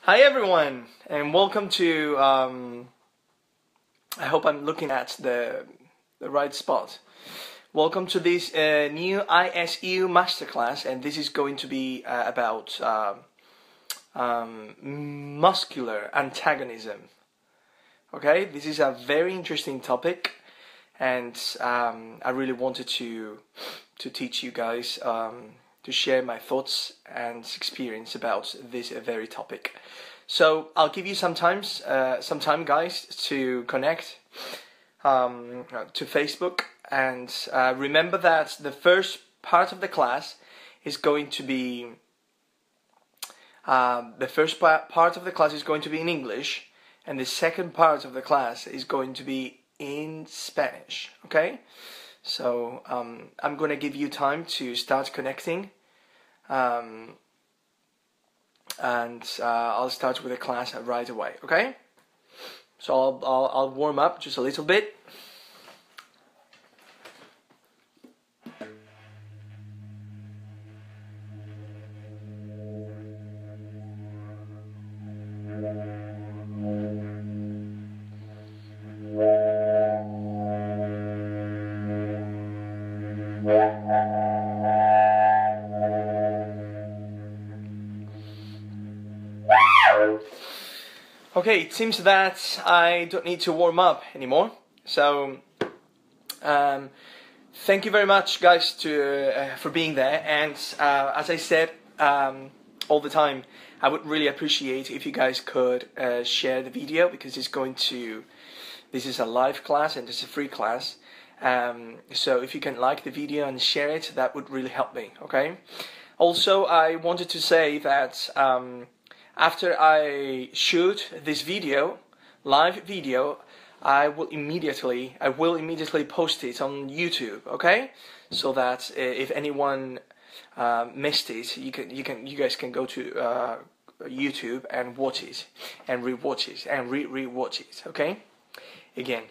Hi everyone, and welcome to, I hope I'm looking at the right spot. Welcome to this new ISU Masterclass, and this is going to be about muscular antagonism. Okay, this is a very interesting topic, and I really wanted to teach you guys, to share my thoughts and experience about this very topic. So I'll give you some time, guys, to connect to Facebook, and remember that the first part of the class is going to be in English, and the second part of the class is going to be in Spanish. Okay, so I'm going to give you time to start connecting. And I'll start with the class right away, okay? So I'll warm up just a little bit. Okay, it seems that I don't need to warm up anymore. So, thank you very much, guys, for being there. And as I said all the time, I would really appreciate if you guys could share the video, because this is a live class and it's a free class. So if you can like the video and share it, that would really help me. Okay. Also, I wanted to say that after I shoot this video, live video, I will immediately post it on YouTube. Okay, so that if anyone missed it, you guys can go to YouTube and watch it and rewatch it and rewatch it. Okay, again.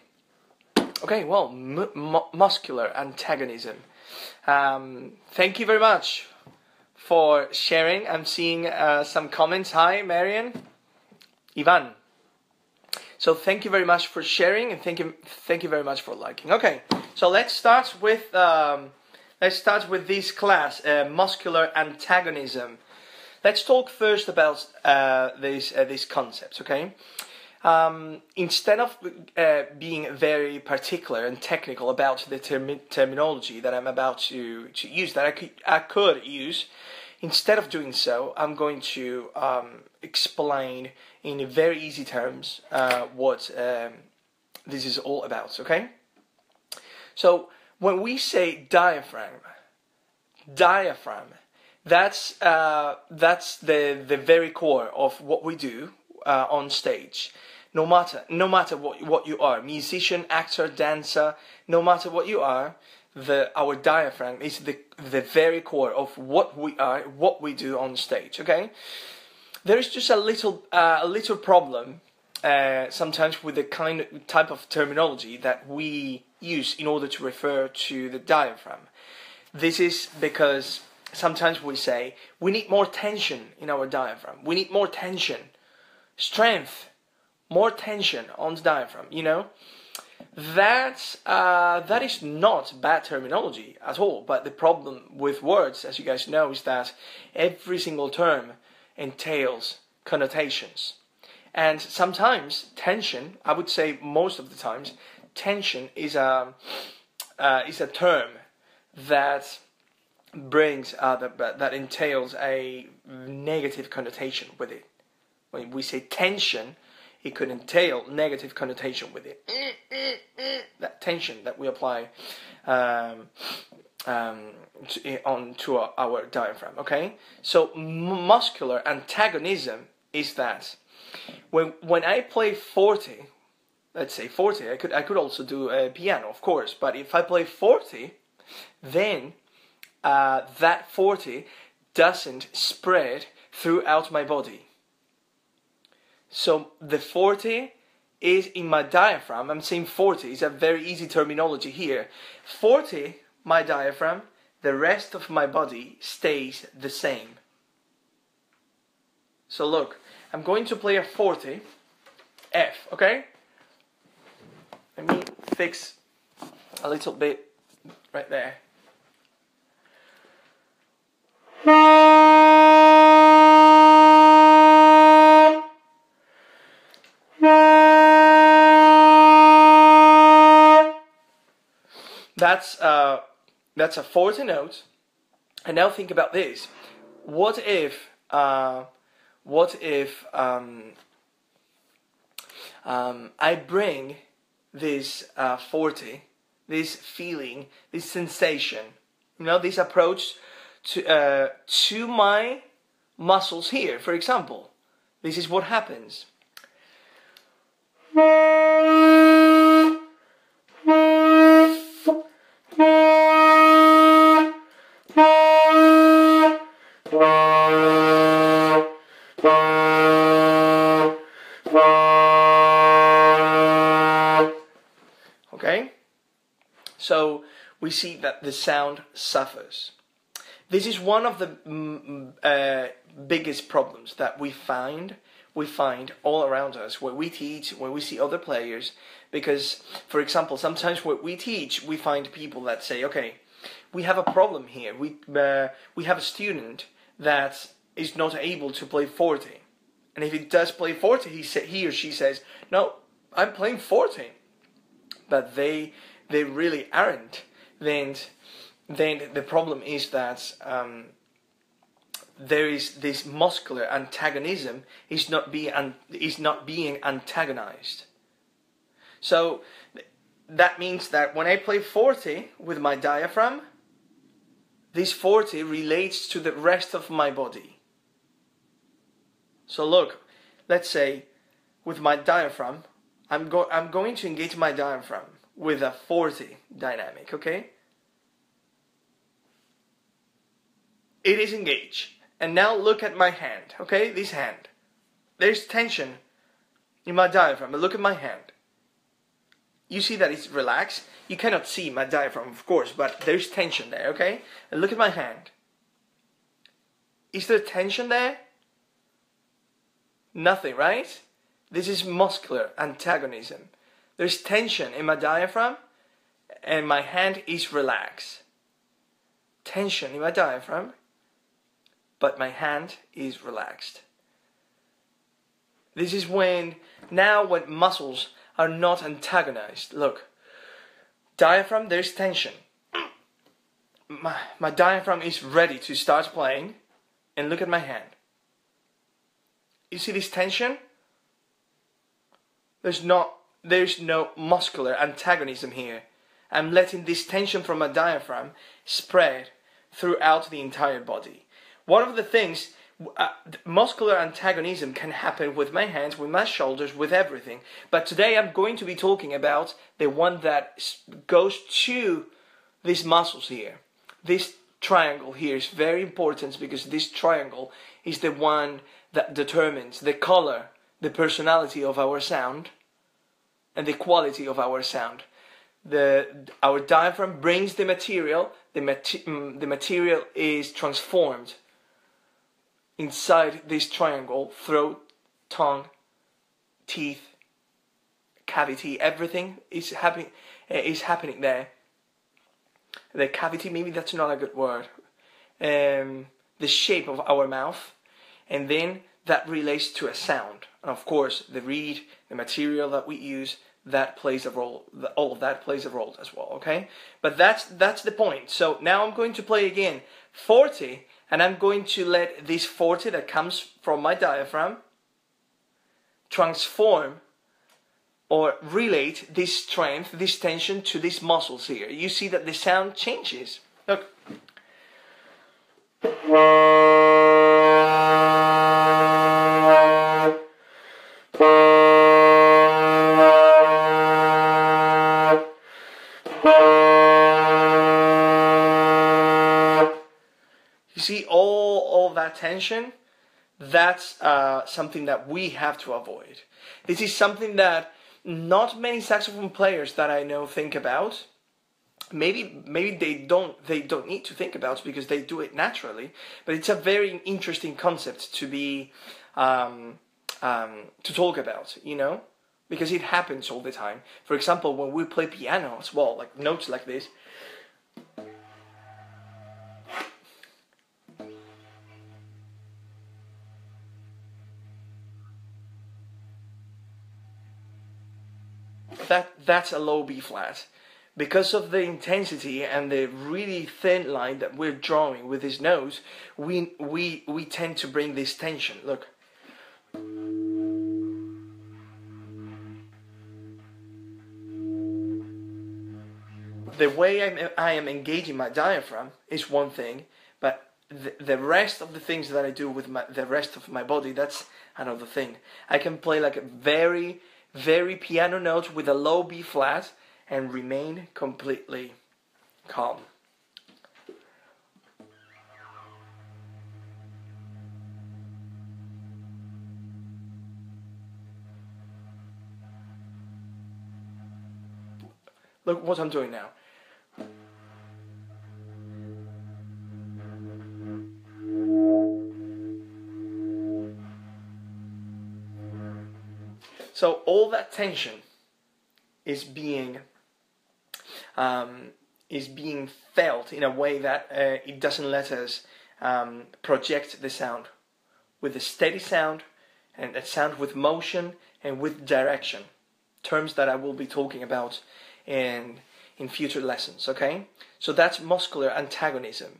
Okay, well, muscular antagonism. Thank you very much for sharing. I'm seeing some comments. Hi, Marian, Ivan. So thank you very much for sharing, and thank you very much for liking. Okay, so let's start with this class, muscular antagonism. Let's talk first about these concepts. Okay. Instead of being very particular and technical about the terminology that I'm about to use, that I could use, instead of doing so, I'm going to explain in very easy terms what this is all about. Okay? So when we say diaphragm, that's the very core of what we do on stage. No matter what you are, musician, actor, dancer, no matter what you are, our diaphragm is the very core of what we are, what we do on stage. Okay, there is just a little problem sometimes with the type of terminology that we use in order to refer to the diaphragm. This is because sometimes we say we need more tension in our diaphragm. We need more tension, strength, more tension on the diaphragm. You know, that is not bad terminology at all. But the problem with words, as you guys know, is that every single term entails connotations, and sometimes tension, I would say most of the times, tension is a term that brings that entails a negative connotation with it. When we say tension, it could entail negative connotation with it. That tension that we apply onto our diaphragm. Okay, so muscular antagonism is that when I play forte, let's say forte, I could also do a piano, of course, but if I play forte, then that forte doesn't spread throughout my body. So the forte is in my diaphragm. I'm saying forte is a very easy terminology here. Forte, my diaphragm, the rest of my body stays the same. So look, I'm going to play a forte, F, okay? Let me fix a little bit right there. That's a forte note. And now think about this. What if I bring this forte, this feeling, this sensation, this approach to my muscles here, for example. This is what happens. Okay? So we see that the sound suffers. This is one of the biggest problems that we find all around us when we teach, when we see other players. Because, for example, sometimes when we teach, we find people that say, okay, we have a problem here. We have a student that is not able to play forte. And if he does play forte, he or she says, no, I'm playing forte. But they really aren't. Then the problem is that there is this muscular antagonism is not being antagonized. So that means that when I play forte with my diaphragm, this forte relates to the rest of my body. So look, let's say with my diaphragm, I'm going to engage my diaphragm with a forte dynamic, okay? It is engaged. And now look at my hand, okay? This hand. There's tension in my diaphragm, but look at my hand. You see that it's relaxed? You cannot see my diaphragm, of course, but there's tension there, okay? And look at my hand. Is there tension there? Nothing, right? This is muscular antagonism. There's tension in my diaphragm, and my hand is relaxed. Tension in my diaphragm, but my hand is relaxed. This is when muscles are not antagonized. Look, diaphragm, there's tension. My diaphragm is ready to start playing, and look at my hand. You see this tension? There's no muscular antagonism here. I'm letting this tension from my diaphragm spread throughout the entire body. One of the things, muscular antagonism can happen with my hands, with my shoulders, with everything. But today I'm going to be talking about the one that goes to these muscles here. This triangle here is very important because this triangle is the one that determines the color, the personality of our sound, and the quality of our sound. Our diaphragm brings the material. The material is transformed inside this triangle: throat, tongue, teeth, cavity. Everything is happening there. The cavity, maybe that's not a good word. The shape of our mouth, and then that relates to a sound. And of course, the reed, the material that we use, that plays a role. All of that plays a role as well. Okay, but that's the point. So now I'm going to play again forte, and I'm going to let this forte that comes from my diaphragm transform or relate this strength, this tension to these muscles here. You see that the sound changes. Look. You see all that tension? That's something that we have to avoid. This is something that not many saxophone players that I know think about. Maybe they don't need to think about it because they do it naturally. But it's a very interesting concept to be to talk about, you know, because it happens all the time. For example, when we play piano as well, like notes like this. That's a low B flat. Because of the intensity and the really thin line that we're drawing with this nose, we tend to bring this tension. Look. The way I am engaging my diaphragm is one thing, but the rest of the things that I do with the rest of my body, that's another thing. I can play like a very, very piano note with a low B flat and remain completely calm. Look what I'm doing now. So all that tension is being felt in a way that it doesn't let us project the sound with a steady sound, and a sound with motion and with direction. Terms that I will be talking about in future lessons. Okay, so that's muscular antagonism.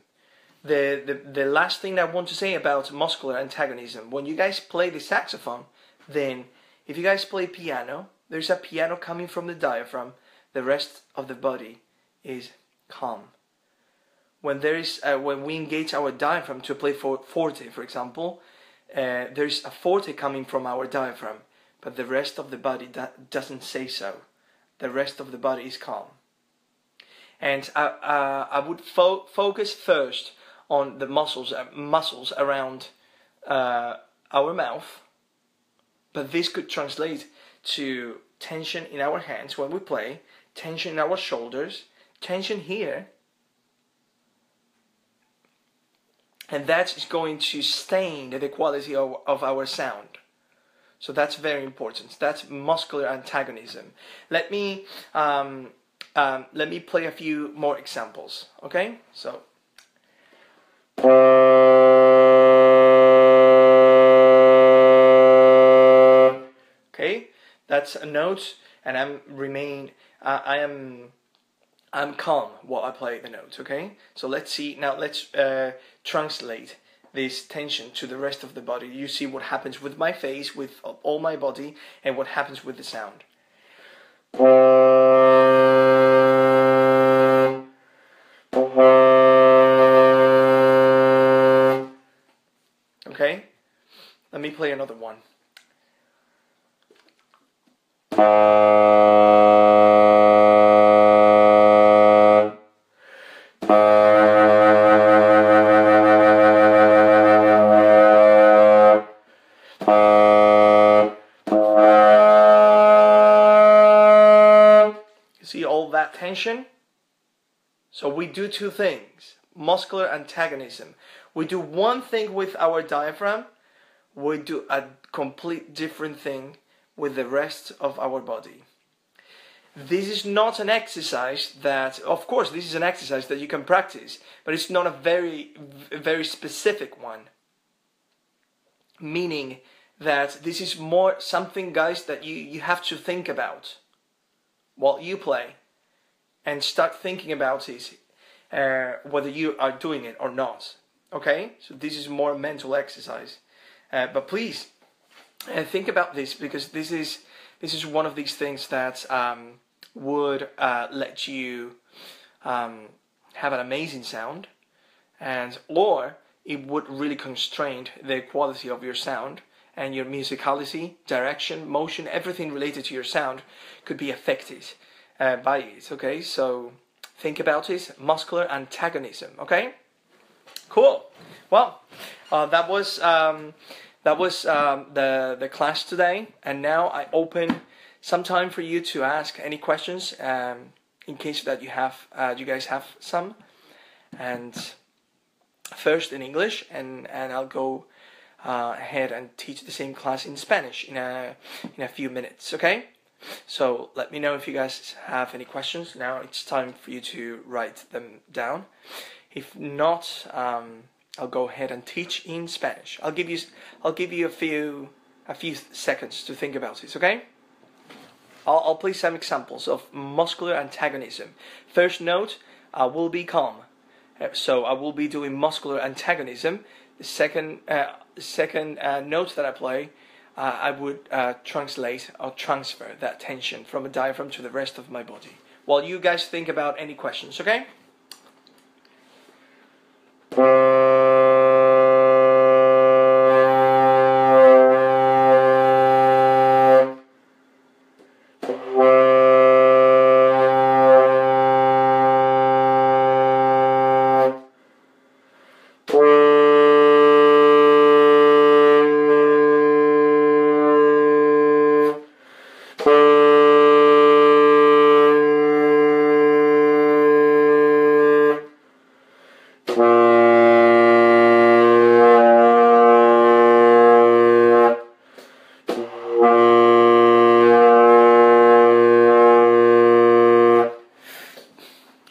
The last thing I want to say about muscular antagonism: when you guys play the saxophone, then if you guys play piano, there's a piano coming from the diaphragm. The rest of the body is calm. When we engage our diaphragm to play forte, for example, there's a forte coming from our diaphragm, but the rest of the body doesn't say so. The rest of the body is calm. And I would focus first on the muscles around our mouth, but this could translate to tension in our hands when we play, tension in our shoulders, tension here, and that is going to stain the quality of our sound. So that's very important. That's muscular antagonism. Let me play a few more examples. Okay, so. Okay, that's a note, and I'm calm while I play the note. Okay, so let's see now. Let's translate this tension to the rest of the body. You see what happens with my face, with all my body, and what happens with the sound. Okay, let me play another one. See all that tension? So we do two things. Muscular antagonism. We do one thing with our diaphragm. We do a complete different thing with the rest of our body. This is not an exercise that, of course, this is an exercise that you can practice, but it's not a very specific one. Meaning that this is more something, guys, that you have to think about while you play, and start thinking about it, whether you are doing it or not. Okay, so this is more a mental exercise, but please think about this, because this is one of these things that would let you have an amazing sound, or it would really constrain the quality of your sound, and your musicality, direction, motion, everything related to your sound could be affected by it. Okay, so think about it. Muscular antagonism. Okay, cool. Well, that was the class today, and now I open some time for you to ask any questions, in case that you guys have some. And first in English, and I'll go ahead and teach the same class in Spanish in a few minutes, okay? So let me know if you guys have any questions. Now it's time for you to write them down. If not, I'll go ahead and teach in Spanish. I'll give you a few seconds to think about it, okay? I'll play some examples of muscular antagonism. First note will be calm. So I will be doing muscular antagonism. The second note that I play, I would translate or transfer that tension from a diaphragm to the rest of my body. While you guys think about any questions, okay?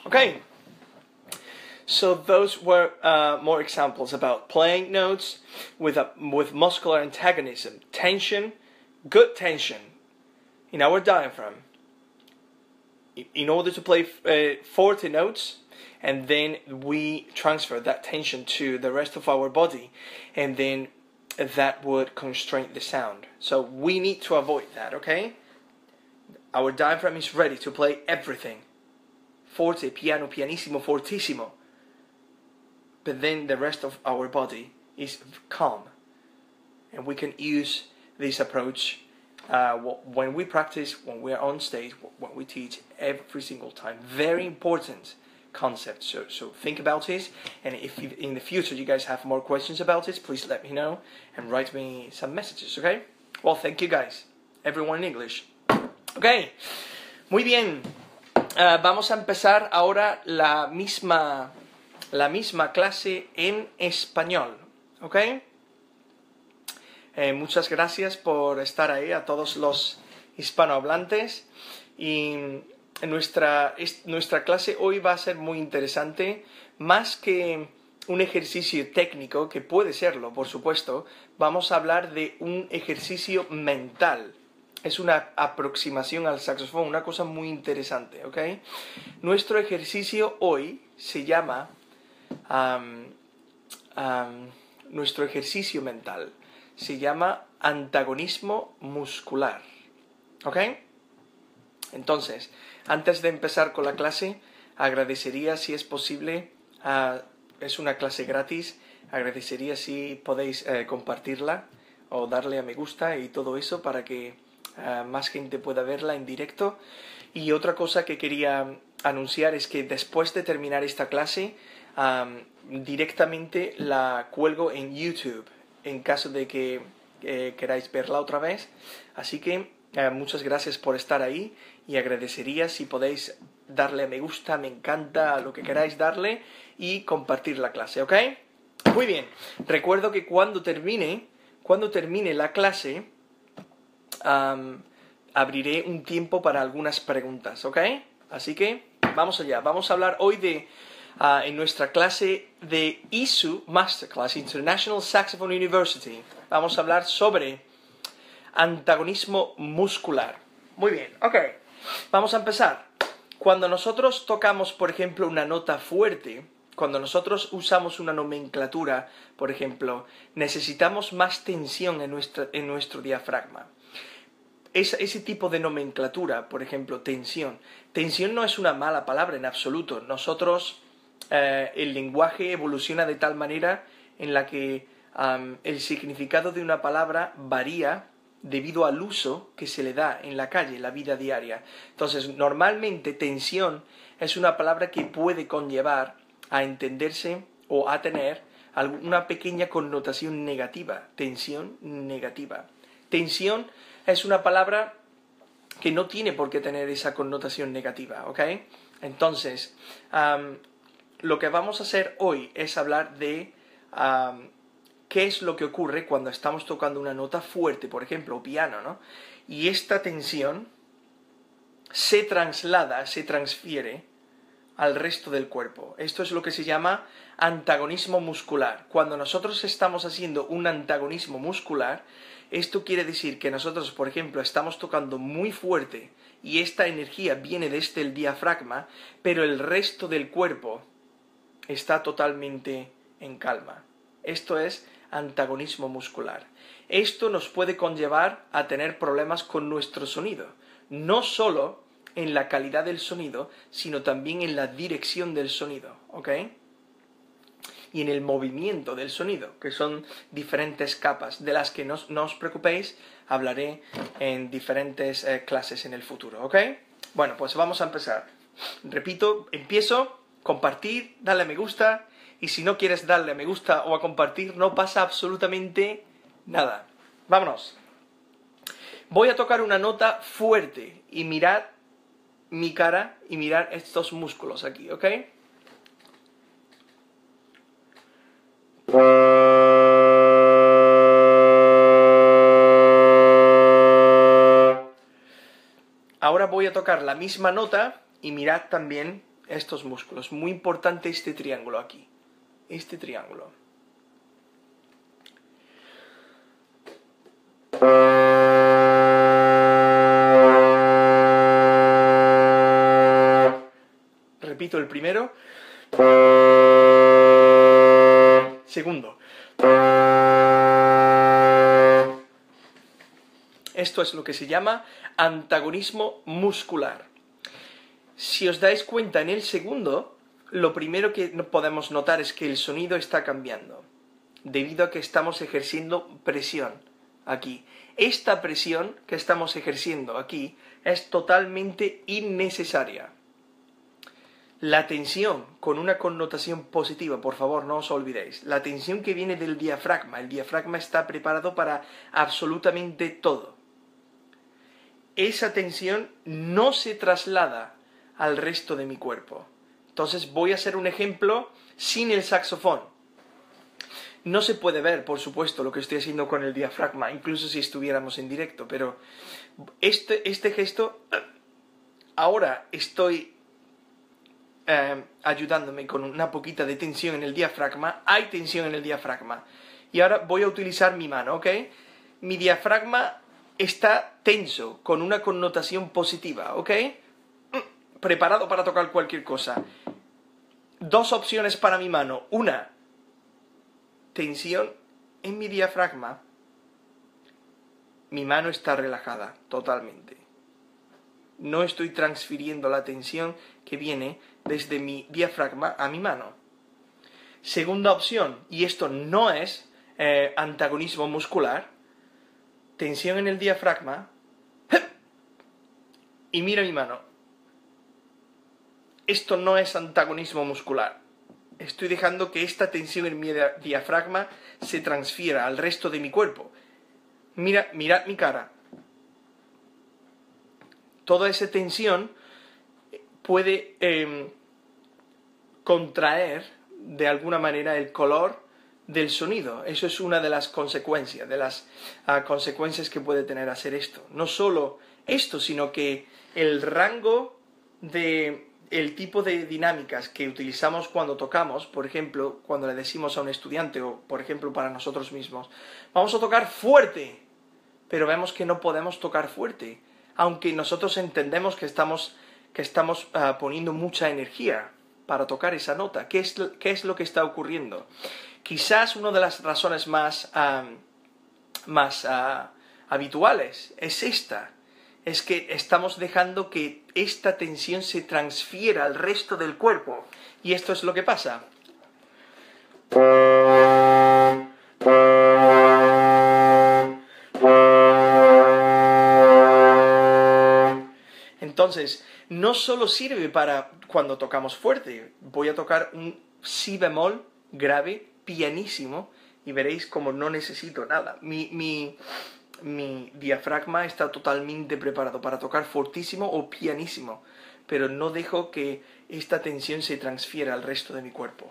Okay, so those were more examples about playing notes with muscular antagonism, tension, good tension in our diaphragm in order to play 40 notes, and then we transfer that tension to the rest of our body, and then that would constrain the sound. So we need to avoid that, okay? Our diaphragm is ready to play everything. Forte, piano, pianissimo, fortissimo. But then the rest of our body is calm. And we can use this approach when we practice, when we are on stage, when we teach every single time. Very important concept. So think about it. And if in the future you guys have more questions about it, please let me know and write me some messages, okay? Well, thank you guys. Everyone in English. Okay. Muy bien. Vamos a empezar ahora la misma clase en español, ¿ok? Muchas gracias por estar ahí, a todos los hispanohablantes. Y nuestra clase hoy va a ser muy interesante, más que un ejercicio técnico, que puede serlo, por supuesto. Vamos a hablar de un ejercicio mental. Es una aproximación al saxofón, una cosa muy interesante, ¿ok? Nuestro ejercicio hoy se llama, nuestro ejercicio mental se llama antagonismo muscular, ¿ok? Entonces, antes de empezar con la clase, agradecería si es posible, es una clase gratis, agradecería si podéis compartirla o darle a me gusta y todo eso para que más gente pueda verla en directo. Y otra cosa que quería anunciar es que después de terminar esta clase, directamente la cuelgo en YouTube, en caso de que queráis verla otra vez. Así que muchas gracias por estar ahí y agradecería si podéis darle a me gusta, me encanta, a lo que queráis darle y compartir la clase, ¿ok? Muy bien. Recuerdo que cuando termine la clase, abriré un tiempo para algunas preguntas, ¿ok? Así que vamos allá. Vamos a hablar hoy en nuestra clase de ISU Masterclass, International Saxophone University. Vamos a hablar sobre antagonismo muscular. Muy bien, ok. Vamos a empezar. Cuando nosotros tocamos, por ejemplo, una nota fuerte, cuando nosotros usamos una nomenclatura, por ejemplo, necesitamos más tensión en nuestro diafragma. Ese tipo de nomenclatura, por ejemplo, tensión. Tensión no es una mala palabra en absoluto. Nosotros, el lenguaje evoluciona de tal manera en la que el significado de una palabra varía debido al uso que se le da en la calle, en la vida diaria. Entonces, normalmente tensión es una palabra que puede conllevar a entenderse o a tener una pequeña connotación negativa. Tensión negativa. Tensión es una palabra que no tiene por qué tener esa connotación negativa, ¿ok? Entonces, lo que vamos a hacer hoy es hablar de qué es lo que ocurre cuando estamos tocando una nota fuerte, por ejemplo, o piano, ¿no? Y esta tensión se traslada, se transfiere al resto del cuerpo. Esto es lo que se llama antagonismo muscular. Cuando nosotros estamos haciendo un antagonismo muscular, esto quiere decir que nosotros, por ejemplo, estamos tocando muy fuerte y esta energía viene desde el diafragma, pero el resto del cuerpo está totalmente en calma. Esto es antagonismo muscular. Esto nos puede conllevar a tener problemas con nuestro sonido, no solo en la calidad del sonido, sino también en la dirección del sonido, ¿ok? Y en el movimiento del sonido, que son diferentes capas, de las que no os preocupéis, hablaré en diferentes clases en el futuro, ¿ok? Bueno, pues vamos a empezar. Repito, empiezo, compartir, darle a me gusta, y si no quieres darle a me gusta o a compartir, no pasa absolutamente nada. Vámonos. Voy a tocar una nota fuerte y mirad mi cara y mirad estos músculos aquí, ¿ok? Ahora voy a tocar la misma nota y mirad también estos músculos. Muy importante este triángulo aquí. Este triángulo. Repito el primero. Segundo. Esto es lo que se llama antagonismo muscular. Si os dais cuenta en el segundo, lo primero que podemos notar es que el sonido está cambiando, debido a que estamos ejerciendo presión aquí. Esta presión que estamos ejerciendo aquí es totalmente innecesaria. La tensión con una connotación positiva, por favor, no os olvidéis. La tensión que viene del diafragma. El diafragma está preparado para absolutamente todo. Esa tensión no se traslada al resto de mi cuerpo. Entonces voy a hacer un ejemplo sin el saxofón. No se puede ver, por supuesto, lo que estoy haciendo con el diafragma, incluso si estuviéramos en directo, pero este gesto, ahora estoy ayudándome con una poquita de tensión en el diafragma. Hay tensión en el diafragma. Y ahora voy a utilizar mi mano, ¿ok? Mi diafragma está tenso, con una connotación positiva, ¿ok? Preparado para tocar cualquier cosa. Dos opciones para mi mano. Una, tensión en mi diafragma. Mi mano está relajada, totalmente. No estoy transfiriendo la tensión que viene desde mi diafragma a mi mano. Segunda opción, y esto no es antagonismo muscular, tensión en el diafragma, y mira mi mano. Esto no es antagonismo muscular. Estoy dejando que esta tensión en mi diafragma se transfiera al resto de mi cuerpo. Mirad mi cara. Toda esa tensión puede contraer de alguna manera el color del sonido. Eso es una de las consecuencias, consecuencias que puede tener hacer esto. No solo esto, sino que el rango el tipo de dinámicas que utilizamos cuando tocamos, por ejemplo, cuando le decimos a un estudiante o, por ejemplo, para nosotros mismos, vamos a tocar fuerte, pero vemos que no podemos tocar fuerte, aunque nosotros entendemos que estamos poniendo mucha energía para tocar esa nota. ¿Qué es lo que está ocurriendo? Quizás una de las razones más habituales es esta. Es que estamos dejando que esta tensión se transfiera al resto del cuerpo. Y esto es lo que pasa. Entonces, no solo sirve para cuando tocamos fuerte. Voy a tocar un si bemol grave, pianísimo, y veréis como no necesito nada. Mi diafragma está totalmente preparado para tocar fortísimo o pianísimo, pero no dejo que esta tensión se transfiera al resto de mi cuerpo.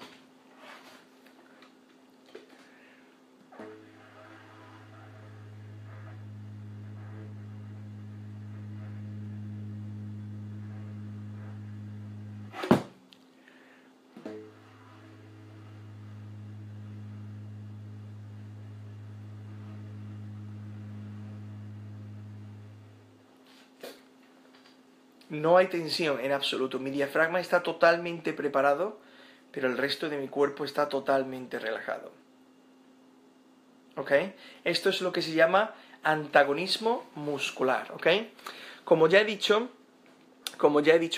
No hay tensión en absoluto. Mi diafragma está totalmente preparado, pero el resto de mi cuerpo está totalmente relajado. ¿Ok? Esto es lo que se llama antagonismo muscular. ¿Ok? Como ya he dicho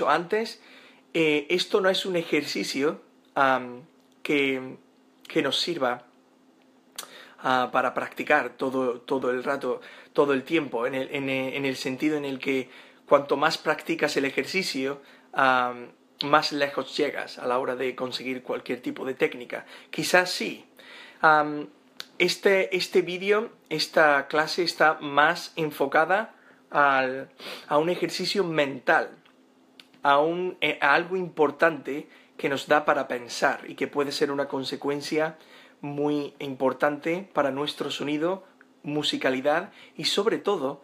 antes, esto no es un ejercicio que nos sirva para practicar todo el rato, todo el tiempo, en el sentido en el que cuanto más practicas el ejercicio, más lejos llegas a la hora de conseguir cualquier tipo de técnica. Quizás sí. Este vídeo, esta clase está más enfocada a un ejercicio mental, a algo importante que nos da para pensar y que puede ser una consecuencia muy importante para nuestro sonido, musicalidad y sobre todo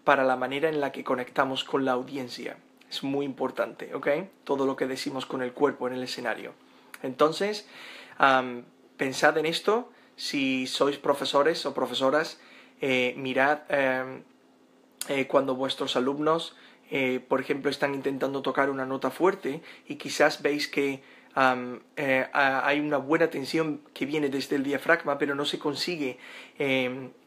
para la manera en la que conectamos con la audiencia. Es muy importante, ¿ok? Todo lo que decimos con el cuerpo en el escenario. Entonces, pensad en esto. Si sois profesores o profesoras, mirad cuando vuestros alumnos, por ejemplo, están intentando tocar una nota fuerte y quizás veis que hay una buena tensión que viene desde el diafragma, pero no se consigue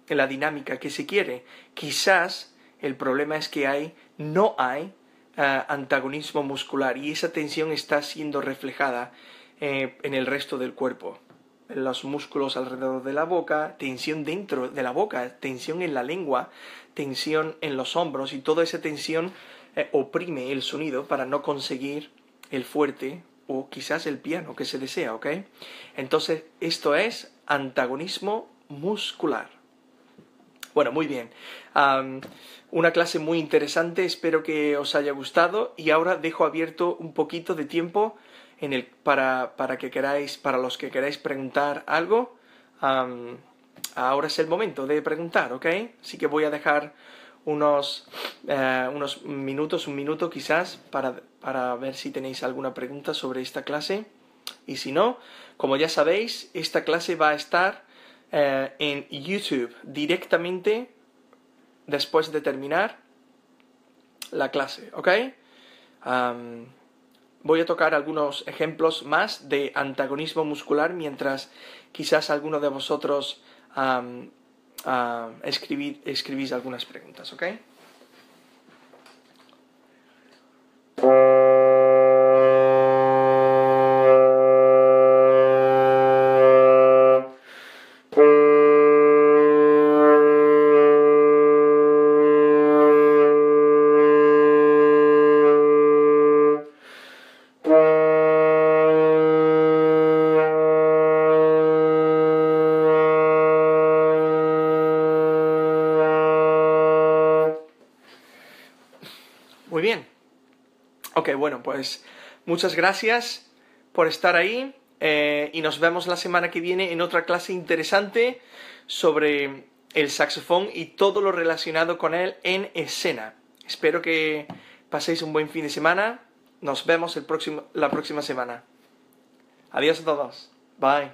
la dinámica que se quiere. Quizás el problema es que no hay antagonismo muscular y esa tensión está siendo reflejada en el resto del cuerpo. En los músculos alrededor de la boca, tensión dentro de la boca, tensión en la lengua, tensión en los hombros, y toda esa tensión oprime el sonido para no conseguir el fuerte o quizás el piano que se desea, ¿ok? Entonces, esto es antagonismo muscular. Bueno, muy bien. Una clase muy interesante, espero que os haya gustado, y ahora dejo abierto un poquito de tiempo para los que queráis preguntar algo. Ahora es el momento de preguntar, ¿ok? Así que voy a dejar unos minutos, un minuto quizás, para ver si tenéis alguna pregunta sobre esta clase. Y si no, como ya sabéis, esta clase va a estar en YouTube directamente después de terminar la clase, ¿ok? Voy a tocar algunos ejemplos más de antagonismo muscular mientras quizás alguno de vosotros escribís algunas preguntas, ¿ok? Muy bien. Ok, bueno, pues muchas gracias por estar ahí y nos vemos la semana que viene en otra clase interesante sobre el saxofón y todo lo relacionado con él en escena. Espero que paséis un buen fin de semana. Nos vemos la próxima semana. Adiós a todos. Bye.